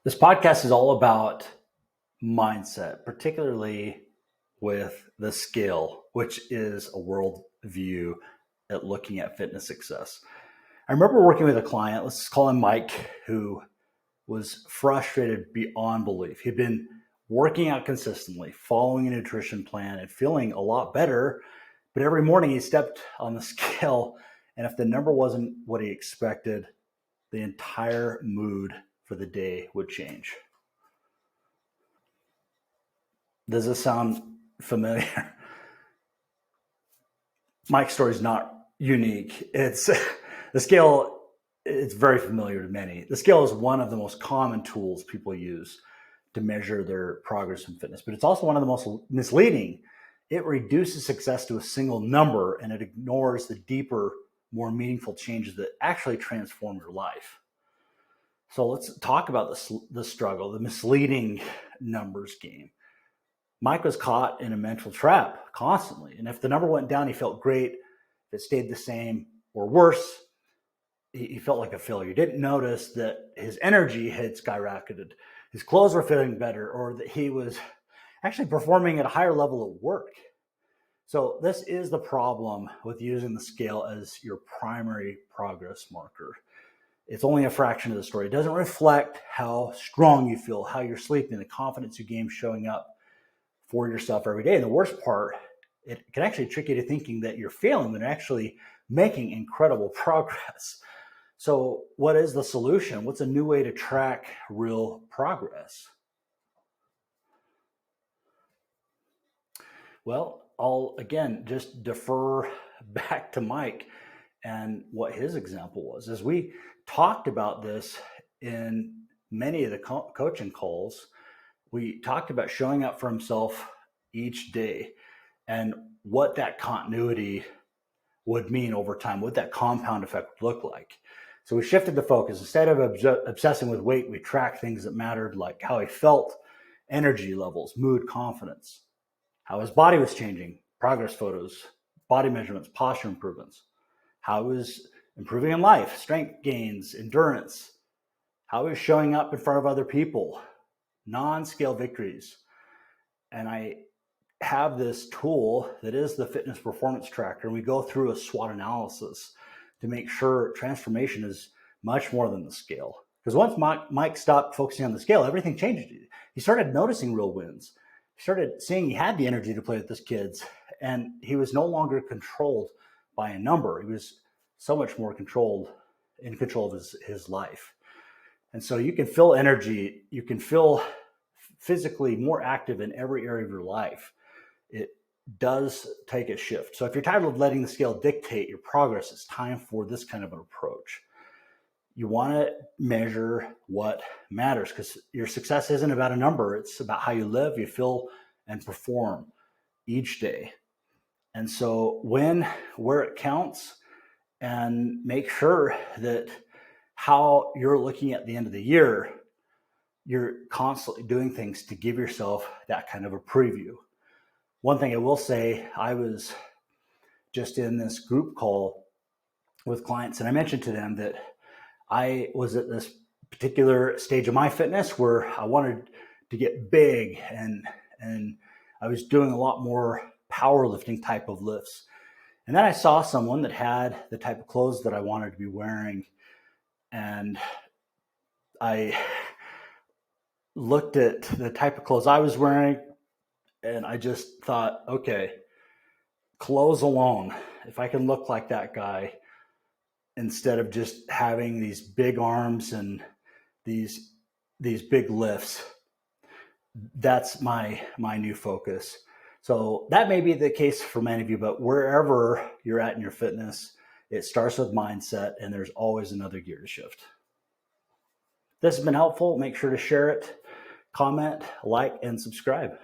This podcast is all about mindset, particularly with the scale, which is a world view at looking at fitness success. I remember working with a client, let's call him Mike, who was frustrated beyond belief. He'd been working out consistently, following a nutrition plan, and feeling a lot better. But every morning he stepped on the scale, and if the number wasn't what he expected, the entire mood for the day would change. Does this sound familiar? Mike's story is not unique. It's the scale. It's very familiar to many. The scale is one of the most common tools people use to measure their progress in fitness, but it's also one of the most misleading. It reduces success to a single number and it ignores the deeper, more meaningful changes that actually transform your life. So let's talk about the struggle, the misleading numbers game. Mike was caught in a mental trap constantly. And if the number went down, he felt great. If it stayed the same or worse, he felt like a failure. He didn't notice that his energy had skyrocketed, his clothes were fitting better, or that he was actually performing at a higher level of work. So this is the problem with using the scale as your primary progress marker. It's only a fraction of the story. It doesn't reflect how strong you feel, how you're sleeping, the confidence you gain showing up for yourself every day. And the worst part, it can actually trick you to thinking that you're failing when you're actually making incredible progress. So what is the solution? What's a new way to track real progress? Well, I'll again just defer back to Mike and what his example was. As we talked about this in many of the coaching calls, we talked about showing up for himself each day and what that continuity would mean over time, what that compound effect would look like. So we shifted the focus. Instead of obsessing with weight, we tracked things that mattered, like how he felt, energy levels, mood, confidence, how his body was changing, progress photos, body measurements, posture improvements, how he was improving in life, strength gains, endurance, how he was showing up in front of other people, non-scale victories. And I have this tool that is the fitness performance tracker, and we go through a SWOT analysis to make sure transformation is much more than the scale. Because once Mike stopped focusing on the scale, everything changed. He started noticing real wins. He started seeing he had the energy to play with his kids, and he was no longer controlled by a number. He was so much more in control of his life. And so you can feel energy, you can feel physically more active in every area of your life. It does take a shift. So if you're tired of letting the scale dictate your progress, it's time for this kind of an approach. You want to measure what matters, because your success isn't about a number. It's about how you live, you feel, and perform each day. And so where it counts, and make sure that how you're looking at the end of the year, you're constantly doing things to give yourself that kind of a preview. One thing I will say, I was just in this group call with clients, and I mentioned to them that I was at this particular stage of my fitness where I wanted to get big, and I was doing a lot more powerlifting type of lifts. And then I saw someone that had the type of clothes that I wanted to be wearing, and I looked at the type of clothes I was wearing, and I just thought, okay, clothes alone, if I can look like that guy, instead of just having these big arms and these big lifts, that's my new focus. So that may be the case for many of you, but wherever you're at in your fitness, it starts with mindset, and there's always another gear to shift. This has been helpful. Make sure to share it, comment, like, and subscribe.